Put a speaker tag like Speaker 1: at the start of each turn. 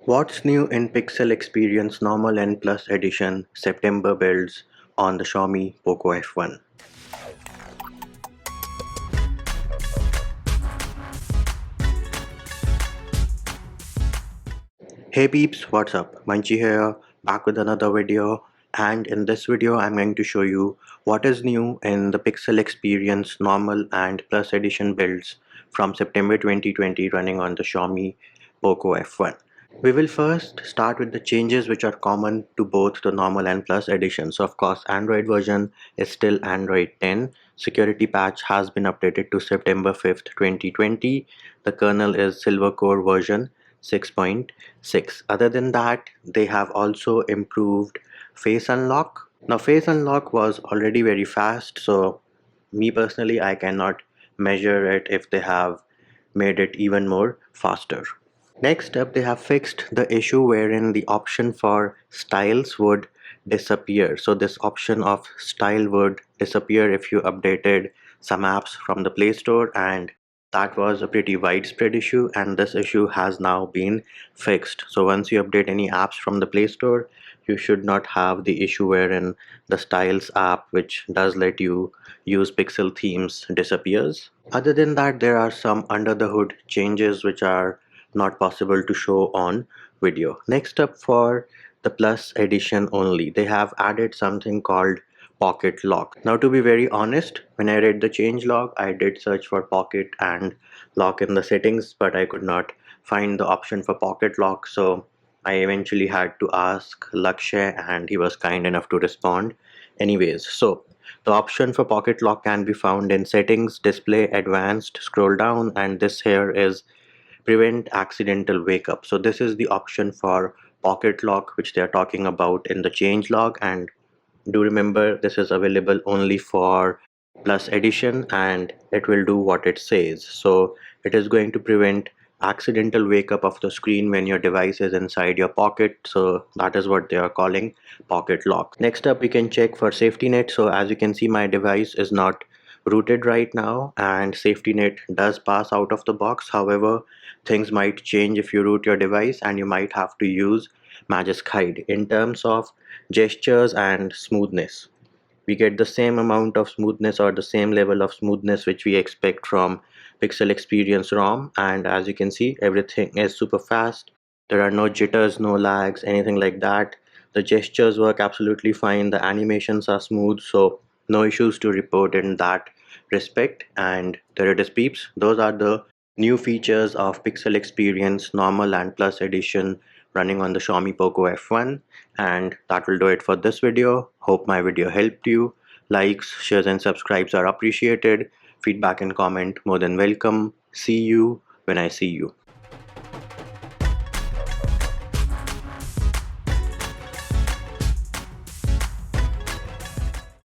Speaker 1: What's new in Pixel Experience Normal and Plus Edition September builds on the Xiaomi Poco F1? Hey peeps, what's up? Munchie here, back with another video, and in this video I'm going to show you what is new in the Pixel Experience Normal and Plus Edition builds from September 2020 running on the Xiaomi Poco F1. We will first start with the changes which are common to both the normal and plus editions. So of course, Android version is still Android 10. Security patch has been updated to September 5th, 2020. The kernel is Silver Core version 6.6. Other than that, they have also improved Face Unlock. Now, Face Unlock was already very fast, so me personally, I cannot measure it if they have made it even more faster. Next up, they have fixed the issue wherein the option for styles would disappear. So this option of style would disappear if you updated some apps from the Play Store, and that was a pretty widespread issue, and this issue has now been fixed. So once you update any apps from the Play Store, you should not have the issue wherein the styles app, which does let you use pixel themes, disappears. Other than that, there are some under the hood changes which are not possible to show on video. Next up, for the plus edition only, they have added something called pocket lock. Now, to be very honest, when I read the change log, I did search for pocket and lock in the settings, but I could not find the option for pocket lock, so I eventually had to ask Lakshay, and he was kind enough to respond anyways. So the option for pocket lock can be found in settings, display, advanced, scroll down, and this here is prevent accidental wake up. So this is the option for pocket lock which they are talking about in the change log, and do remember this is available only for plus edition and it will do what it says. So it is going to prevent accidental wake up of the screen when your device is inside your pocket. So that is what they are calling pocket lock. Next up, we can check for safety net. So as you can see, my device is not rooted right now and safety net does pass out of the box. However, things might change if you root your device and you might have to use Magisk Hide. In terms of gestures and smoothness, we get the same amount of smoothness or the same level of smoothness which we expect from Pixel Experience ROM, and as you can see, everything is super fast. There are no jitters, no lags, anything like that. The gestures work absolutely fine, the animations are smooth, so no issues to report in that respect. And there it is peeps, those are the new features of Pixel Experience Normal and Plus Edition running on the Xiaomi Poco F1. And that will do it for this video. Hope my video helped you. Likes, shares and subscribes are appreciated. Feedback and comment more than welcome. See you when I see you.